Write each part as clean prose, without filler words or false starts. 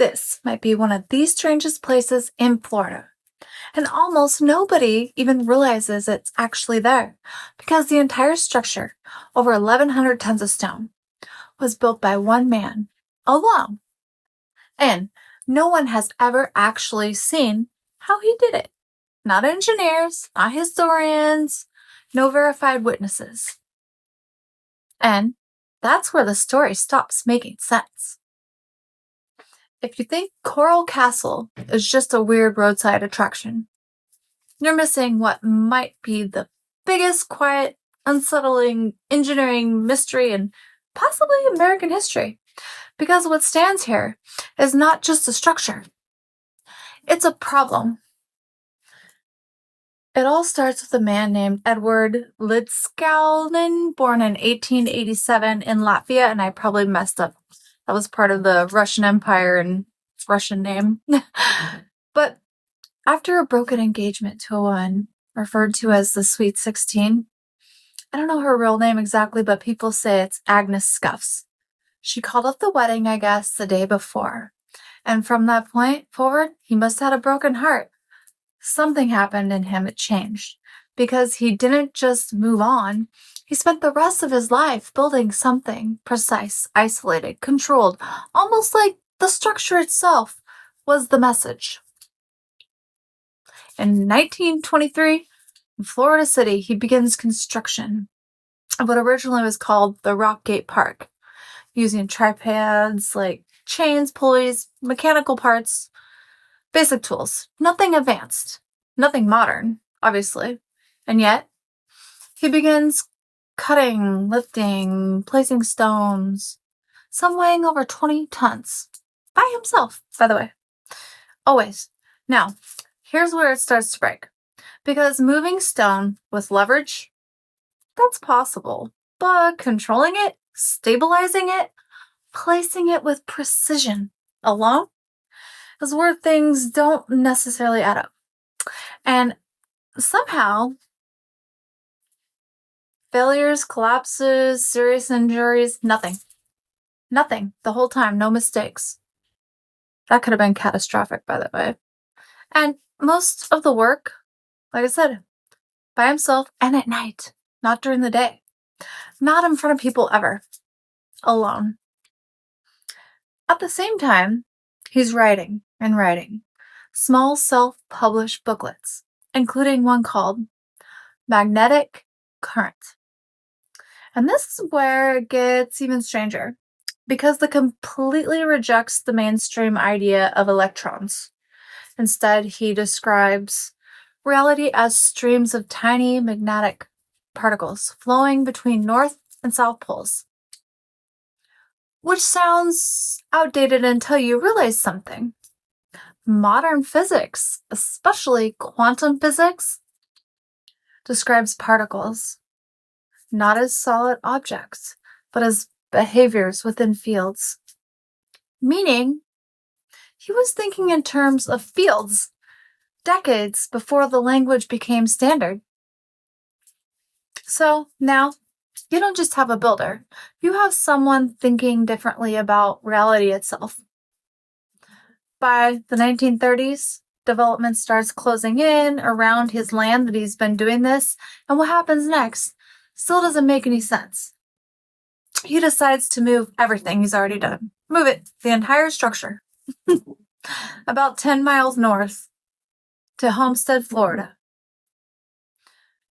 This might be one of the strangest places in Florida. And almost nobody even realizes it's actually there because the entire structure, over 1,100 tons of stone, was built by one man alone. And no one has ever actually seen how he did it. Not engineers, not historians, no verified witnesses. And that's where the story stops making sense. If you think Coral Castle is just a weird roadside attraction, you're missing what might be the biggest, quiet, unsettling engineering mystery in possibly American history. Because what stands here is not just a structure. It's a problem. It all starts with a man named Edward Leedskalnin, born in 1887 in Latvia, and I probably messed up. That was part of the Russian Empire and Russian name. But after a broken engagement to a woman referred to as the Sweet 16, I don't know her real name exactly, but people say it's Agnes Scuffs. She called off the wedding, I guess, the day before. And from that point forward, he must have had a broken heart. Something happened in him, it changed. Because he didn't just move on, he spent the rest of his life building something precise, isolated, controlled, almost like the structure itself was the message. In 1923, in Florida City, he begins construction of what originally was called the Rockgate Park, using tripods like chains, pulleys, mechanical parts, basic tools. Nothing advanced, nothing modern, obviously. And yet, he begins cutting, lifting, placing stones, some weighing over 20 tons, by himself, by the way. Always. Now, here's where it starts to break. Because moving stone with leverage, that's possible. But controlling it, stabilizing it, placing it with precision alone is where things don't necessarily add up. And somehow, failures, collapses, serious injuries, nothing. Nothing. The whole time, no mistakes. That could have been catastrophic, by the way. And most of the work, like I said, by himself and at night, not during the day. Not in front of people ever. Alone. At the same time, he's writing and writing small self-published booklets, including one called Magnetic Current. And this is where it gets even stranger, because it completely rejects the mainstream idea of electrons. Instead, he describes reality as streams of tiny magnetic particles flowing between north and south poles. Which sounds outdated until you realize something. Modern physics, especially quantum physics, describes particles not as solid objects, but as behaviors within fields. Meaning, he was thinking in terms of fields decades before the language became standard. So now, you don't just have a builder, you have someone thinking differently about reality itself. By the 1930s, development starts closing in around his land that he's been doing this, and what happens next still doesn't make any sense. He decides to move everything he's already done. Move it, the entire structure, about 10 miles north to Homestead, Florida.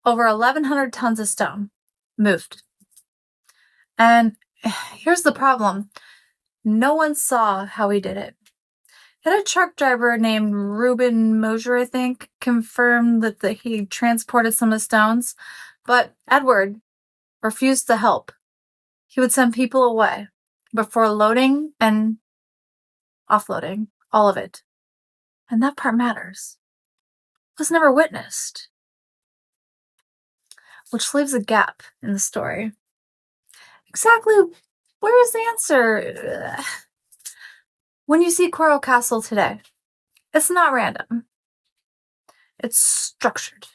Over 1,100 tons of stone moved. And here's the problem. No one saw how he did it. Had a truck driver named Reuben Mosier, I think, confirmed that he transported some of the stones, but Edward refused to help. He would send people away before loading and offloading all of it. And that part matters. It was never witnessed. Which leaves a gap in the story. Exactly where is the answer? When you see Coral Castle today, it's not random. It's structured,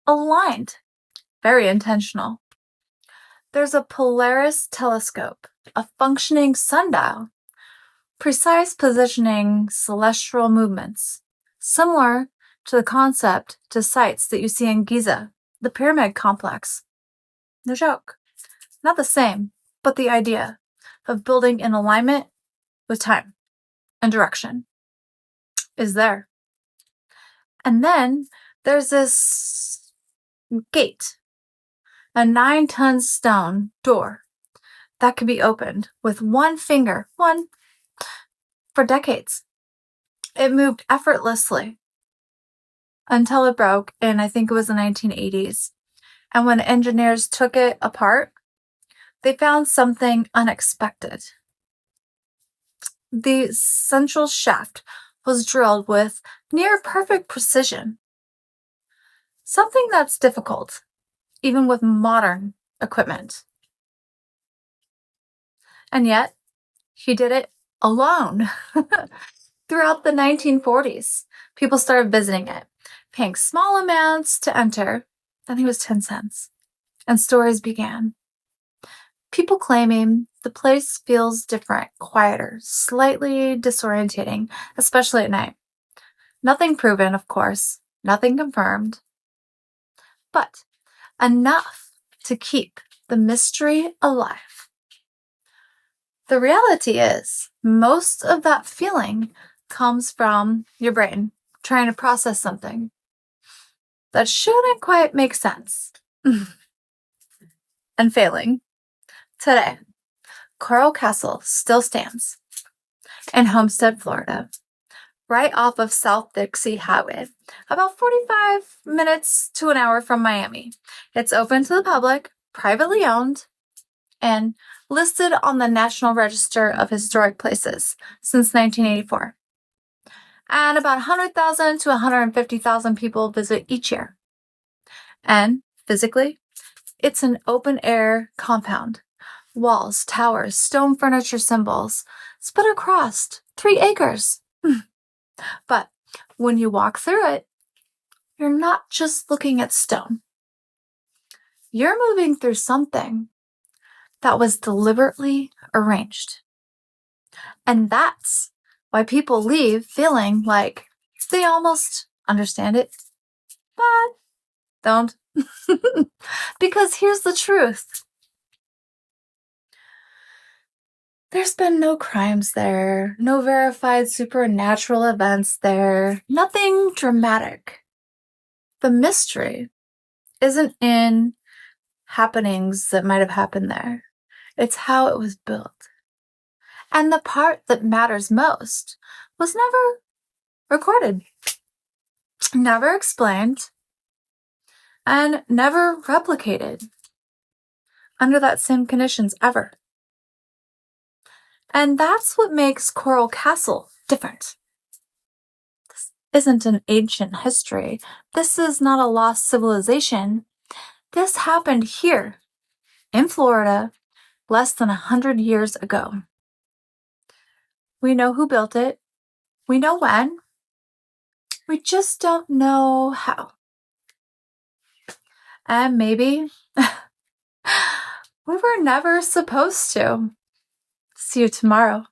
aligned, very intentional. There's a Polaris telescope, a functioning sundial, precise positioning celestial movements, similar to the concept to sites that you see in Giza, the pyramid complex. No joke. Not the same, but the idea of building in alignment with time and direction is there. And then there's this gate, a 9-ton stone door that could be opened with one finger, for decades. It moved effortlessly until it broke in, I think it was the 1980s. And when engineers took it apart, they found something unexpected. The central shaft was drilled with near perfect precision. Something that's difficult, even with modern equipment. And yet, he did it alone. Throughout the 1940s, people started visiting it, paying small amounts to enter. I think it was 10 cents. And stories began. People claiming the place feels different, quieter, slightly disorientating, especially at night. Nothing proven, of course, nothing confirmed, but enough to keep the mystery alive. The reality is, most of that feeling comes from your brain trying to process something that shouldn't quite make sense and failing. Today, Coral Castle still stands in Homestead, Florida, right off of South Dixie Highway, about 45 minutes to an hour from Miami. It's open to the public, privately owned, and listed on the National Register of Historic Places since 1984. And about 100,000 to 150,000 people visit each year. And physically, it's an open-air compound. Walls, towers, stone furniture symbols, spread across 3 acres. But when you walk through it, you're not just looking at stone. You're moving through something that was deliberately arranged. And that's why people leave feeling like they almost understand it, but don't. Because here's the truth. There's been no crimes there, no verified supernatural events there, nothing dramatic. The mystery isn't in happenings that might have happened there. It's how it was built. And the part that matters most was never recorded, never explained, and never replicated under that same conditions ever. And that's what makes Coral Castle different. This isn't an ancient history. This is not a lost civilization. This happened here in Florida less than 100 years ago. We know who built it. We know when. We just don't know how. And maybe we were never supposed to. See you tomorrow.